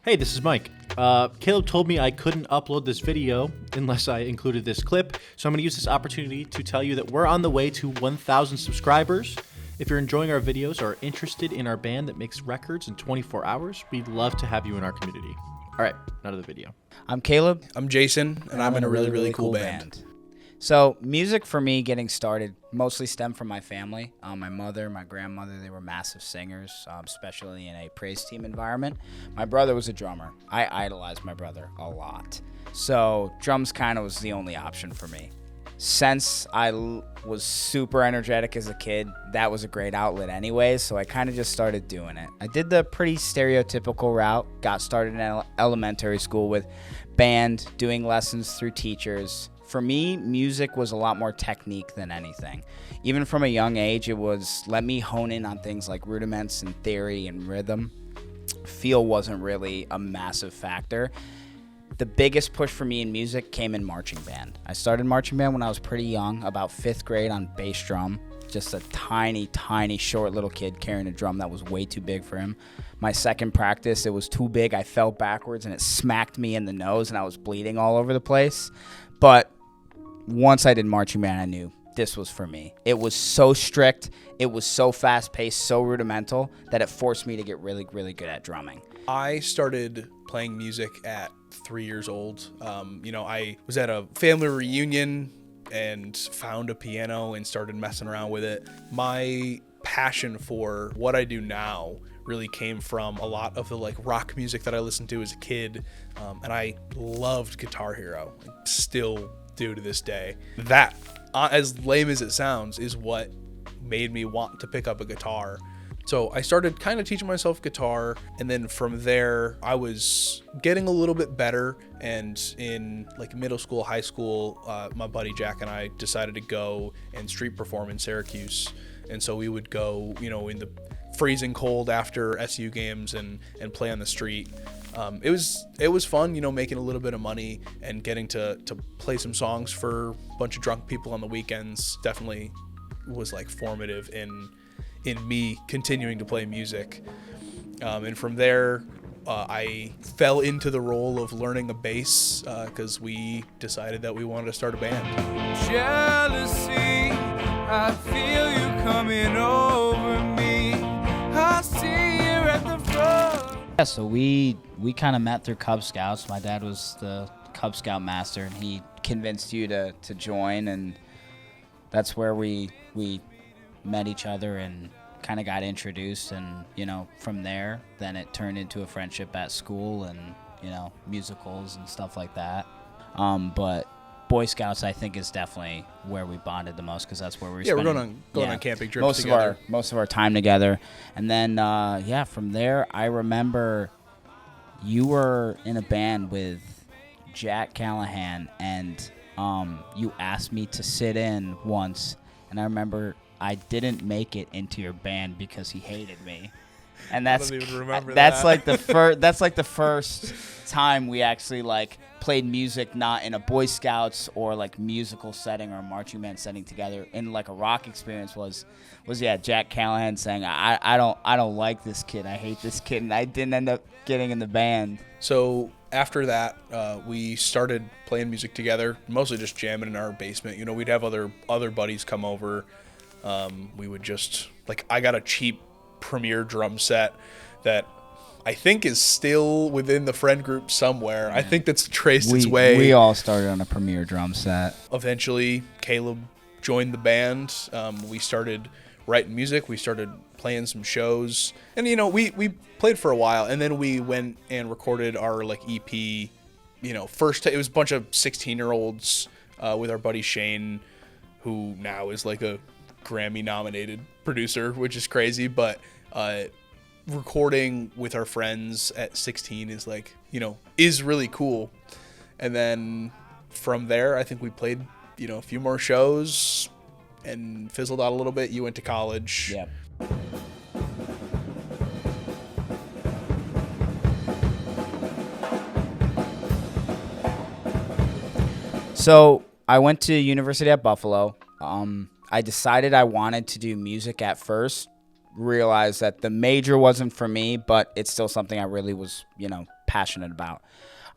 Hey, this is Mike. Caleb told me I couldn't upload this video unless I included this clip, so I'm going to use this opportunity to tell you that we're on the way to 1,000 subscribers. If you're enjoying our videos or are interested in our band that makes records in 24 hours, we'd love to have you in our community. All right, now to the video. I'm Caleb. I'm Jason, and I'm in a really cool band. So music for me getting started mostly stemmed from my family. My mother, my grandmother, they were massive singers, especially in a praise team environment. My brother was a drummer. I idolized my brother a lot. So drums kind of was the only option for me. Since I was super energetic as a kid, that was a great outlet anyways, so I kind of just started doing it. I did the pretty stereotypical route, got started in elementary school with band, doing lessons through teachers. For me, music was a lot more technique than anything. Even from a young age, it was let me hone in on things like rudiments and theory and rhythm. Feel wasn't really a massive factor. The biggest push for me in music came in marching band. I started marching band when I was pretty young, about 5th grade on bass drum. Just a tiny, short little kid carrying a drum that was way too big for him. My second practice, it was too big. I fell backwards and it smacked me in the nose and I was bleeding all over the place. But once I did marching band, I knew this was for me. It was so strict, it was so fast-paced, so rudimental that it forced me to get really good at drumming. I started playing music at 3 years old. I was at a family reunion and found a piano and started messing around with it. My passion for what I do now really came from a lot of the rock music that I listened to as a kid, and I loved Guitar Hero. I still do to this day. That, as lame as it sounds, is what made me want to pick up a guitar. So I started kind of teaching myself guitar, and then from there I was getting a little bit better, and in middle school, high school, my buddy Jack and I decided to go and street perform in Syracuse. And so we would go, in the freezing cold after SU games and play on the street. It was fun, making a little bit of money and getting to play some songs for a bunch of drunk people on the weekends. Definitely was formative in me continuing to play music. And from there, I fell into the role of learning a bass because we decided that we wanted to start a band. Jealousy, I feel you coming over me. I see you at the front. Yeah, so we kind of met through Cub Scouts. My dad was the Cub Scout master, and he convinced you to join, and that's where we met each other and kind of got introduced, and from there then it turned into a friendship at school and musicals and stuff like that. But Boy Scouts, I think, is definitely where we bonded the most because that's where we're going on camping trips together. Most of our time together. And then from there I remember you were in a band with Jack Callahan, and you asked me to sit in once, and I remember I didn't make it into your band because he hated me. And that's I don't even remember that's that. like the first time we actually played music not in a Boy Scouts or musical setting or a marching band setting together in a rock experience was Jack Callahan saying I don't like this kid, I hate this kid, and I didn't end up getting in the band. So after that, we started playing music together, mostly just jamming in our basement. We'd have other buddies come over. We would just I got a cheap Premier drum set that I think is still within the friend group somewhere. Yeah. I think that's traced its way. We all started on a Premier drum set. Eventually, Caleb joined the band. We started writing music. We started playing some shows, and we played for a while, and then we went and recorded our EP. First it was a bunch of 16-year-olds with our buddy Shane, who now is a Grammy-nominated producer, which is crazy, but recording with our friends at 16 is is really cool. And then from there, I think we played a few more shows and fizzled out a little bit. You went to college. Yeah. So I went to University at Buffalo. I decided I wanted to do music at first, realized that the major wasn't for me, but it's still something I really was, passionate about.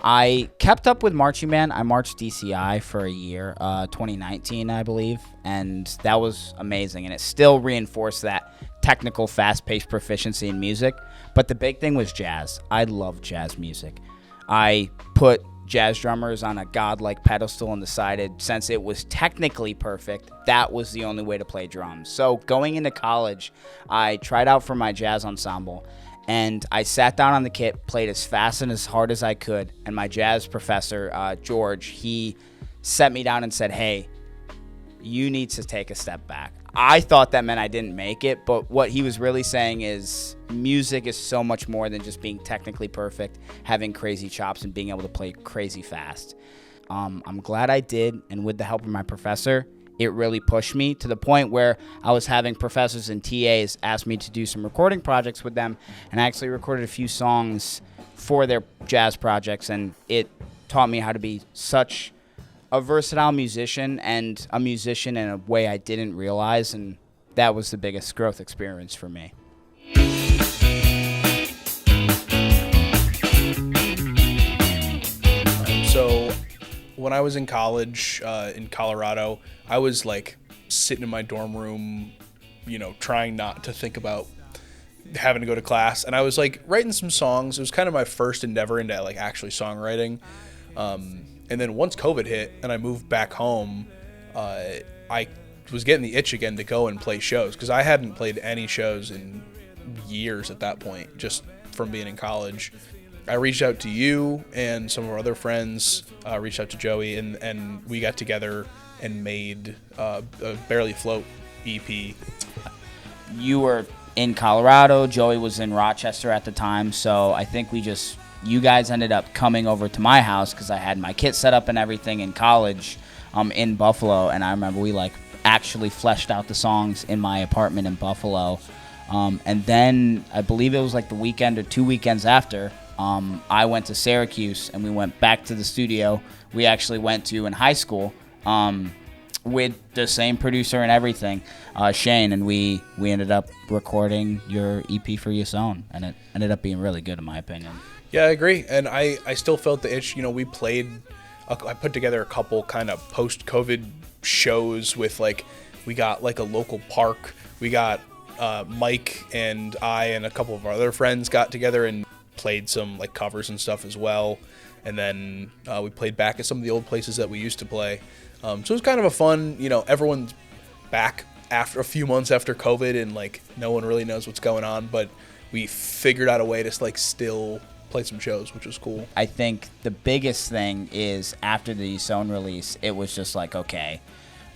I kept up with marching band. I marched DCI for a year, 2019, I believe, and that was amazing. And it still reinforced that technical, fast-paced proficiency in music. But the big thing was jazz. I love jazz music. I put jazz drummers on a godlike pedestal and decided, since it was technically perfect, that was the only way to play drums. So going into college, I tried out for my jazz ensemble. And I sat down on the kit, played as fast and as hard as I could. And my jazz professor, George, he set me down and said, hey, you need to take a step back. I thought that meant I didn't make it. But what he was really saying is music is so much more than just being technically perfect, having crazy chops, and being able to play crazy fast. I'm glad I did. And with the help of my professor, it really pushed me to the point where I was having professors and TAs ask me to do some recording projects with them, and I actually recorded a few songs for their jazz projects, and it taught me how to be such a versatile musician, and a musician in a way I didn't realize, and that was the biggest growth experience for me. So when I was in college in Colorado, I was like sitting in my dorm room, trying not to think about having to go to class. And I was like writing some songs. It was kind of my first endeavor into like actually songwriting. And then once COVID hit and I moved back home, I was getting the itch again to go and play shows, because I hadn't played any shows in years at that point, just from being in college. I reached out to you and some of our other friends, reached out to Joey, and we got together and made a Barely Float EP. You were in Colorado, Joey was in Rochester at the time, so I think you guys ended up coming over to my house because I had my kit set up and everything in college in Buffalo, and I remember we actually fleshed out the songs in my apartment in Buffalo. And then I believe it was the weekend or 2 weekends after, I went to Syracuse and we went back to the studio we actually went to in high school with the same producer and everything, Shane, and we ended up recording your EP for Yason, and it ended up being really good in my opinion. Yeah, I agree. And I still felt the itch. We played, I put together a couple kind of post-COVID shows with we got a local park. We got Mike and I and a couple of our other friends got together and played some covers and stuff as well. And then we played back at some of the old places that we used to play. So it was kind of a fun, everyone's back after a few months after COVID, and no one really knows what's going on, but we figured out a way to still play some shows, which was cool. I think the biggest thing is after the Yason release, it was just okay,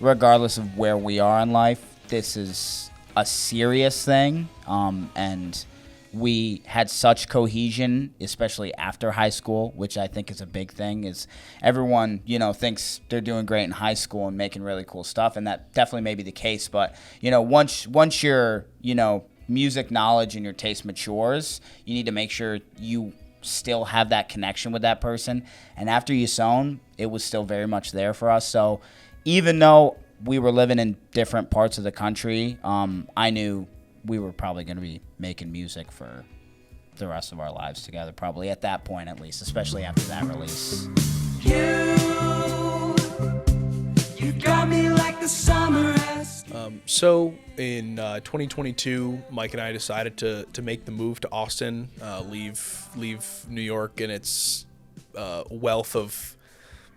regardless of where we are in life, this is a serious thing, and we had such cohesion, especially after high school, which I think is a big thing. Is everyone, thinks they're doing great in high school and making really cool stuff, and that definitely may be the case. But once your music knowledge and your taste matures, you need to make sure you still have that connection with that person. And after Yason, it was still very much there for us. So even though we were living in different parts of the country, I knew we were probably going to be making music for the rest of our lives together, probably at that point at least, especially after that release. You got me like the summer has. So in 2022, Mike and I decided to make the move to Austin, leave New York and its wealth of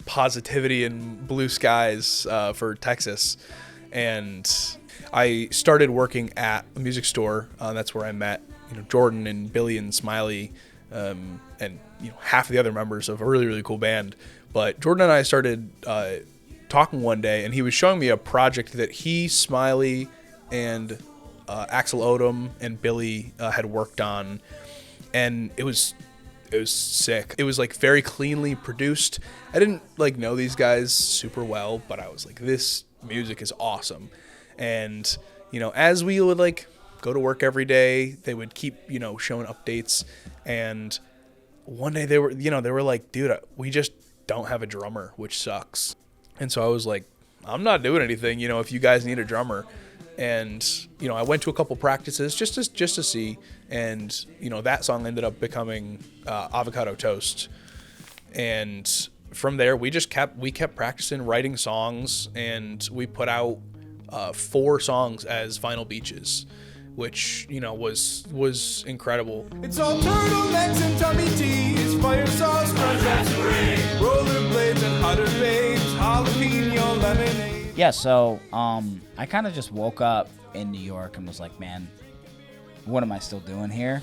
positivity and blue skies for Texas. And I started working at a music store. That's where I met Jordan and Billy and Smiley, and half of the other members of a really, really cool band. But Jordan and I started talking one day, and he was showing me a project that he, Smiley, and Axel Odom and Billy had worked on, and it was sick. It was very cleanly produced. I didn't know these guys super well, but I was this music is awesome. And as we would go to work every day, they would keep showing updates, and one day they were dude, we just don't have a drummer, which sucks. And so I was I'm not doing anything, if you guys need a drummer. And, you know, I went to a couple practices just to see, and, you know, that song ended up becoming Avocado Toast. And from there, we kept practicing writing songs, and we put out 4 songs as Vinyl Beaches, which, you know, was incredible. It's all turtlenecks and tummy teas, fire sauce, crunch and spray, rollerblades and hotter babes, jalapeno lemonade. Yeah, so I kind of just woke up in New York and was like, man, what am I still doing here?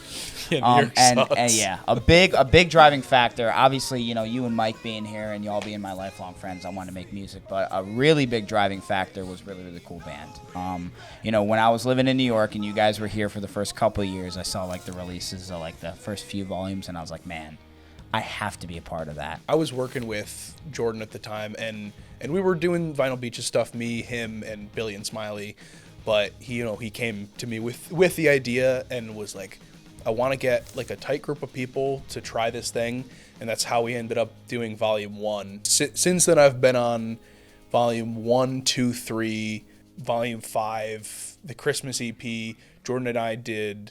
Yeah, New York sucks. And yeah, a big driving factor. Obviously, you know, you and Mike being here and y'all being my lifelong friends, I wanted to make music. But a really big driving factor was really cool band. You know, when I was living in New York and you guys were here for the first couple of years, I saw like the releases of like the first few volumes, and I was like, man, I have to be a part of that. I was working with Jordan at the time, and we were doing Vinyl Beaches stuff, me, him, and Billy and Smiley. But he came to me with the idea and was like, I want to get like a tight group of people to try this thing, and that's how we ended up doing Volume 1. Since then, I've been on Volume 1, 2, 3, Volume 5, the Christmas EP. Jordan and I did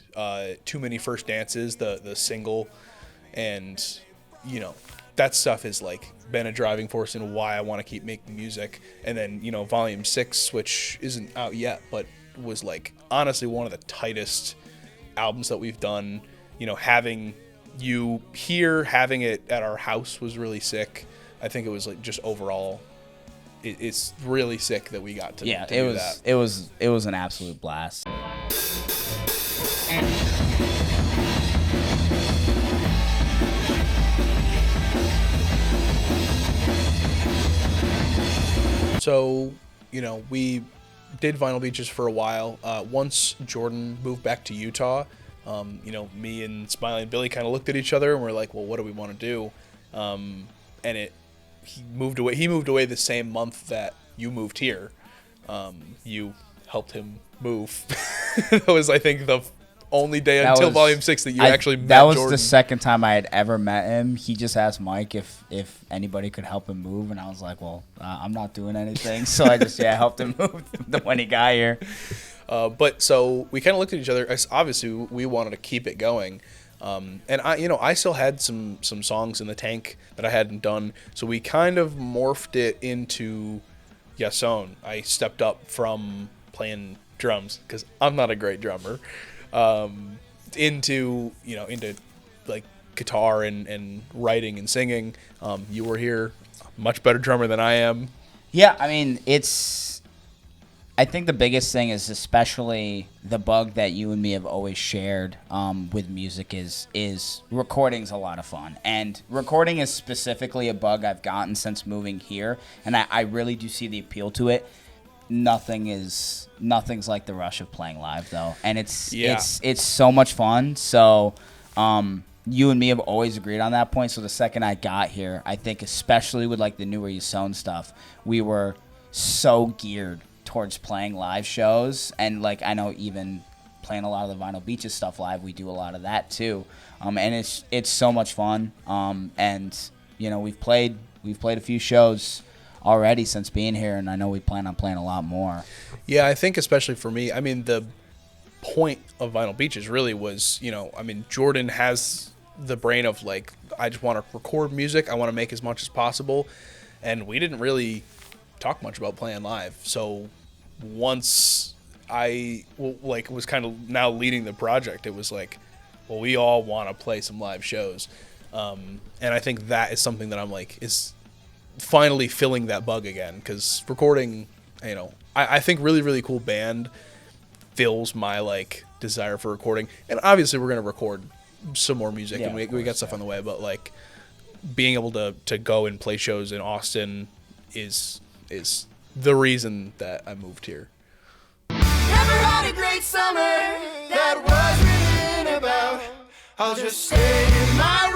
Too Many First Dances, the single, and, you know, that stuff has like been a driving force in why I want to keep making music. And then, you know, Volume 6, which isn't out yet, but was like honestly one of the tightest albums that we've done. You know, having you here, having it at our house was really sick. I think it was like just overall, it's really sick that we got to, Yeah, to do that. it was an absolute blast. So, you know, we did Vinyl Beaches for a while. Once Jordan moved back to Utah, you know, me and Smiley and Billy kind of looked at each other and we're like, well, what do we want to do? And he moved away. He moved away the same month that you moved here. You helped him move. That was, I think, the only day until Volume 6 that you actually met That was Jordan. the second time I had ever met him. He just asked Mike if anybody could help him move, and I was like, well, I'm not doing anything. So I just, helped him move when he got here. But so we kind of looked at each other. Obviously, we wanted to keep it going. And I still had some songs in the tank that I hadn't done. So we kind of morphed it into Yason. I stepped up from playing drums, because I'm not a great drummer, into like guitar and writing and singing. You were here, much better drummer than I am. Yeah, I mean, I think the biggest thing is, especially the bug that you and me have always shared with music, is recording's a lot of fun. And recording is specifically a bug I've gotten since moving here, and I really do see the appeal to it. Nothing's like the rush of playing live, though, and it's so much fun. So you and me have always agreed on that point. So the second I got here, I think especially with like the newer Yason stuff, we were so geared towards playing live shows. And like, I know even playing a lot of the Vinyl Beaches stuff live, we do a lot of that too. And it's so much fun. And you know, we've played a few shows already since being here, and I know we plan on playing a lot more. Yeah, I think especially for me, I mean, the point of Vinyl Beaches really was, you know, I mean, Jordan has the brain of like, I just want to record music, I want to make as much as possible, and we didn't really talk much about playing live. So once I was kind of now leading the project, it was like, well, we all want to play some live shows, and I think that is something that I'm like is finally filling that bug again, because recording, you know, I think really cool band fills my like desire for recording. And obviously we're gonna record some more music, and we got stuff on the way, but like being able to go and play shows in Austin is the reason that I moved here. Never had a great summer, that was written about. I'll just stay in my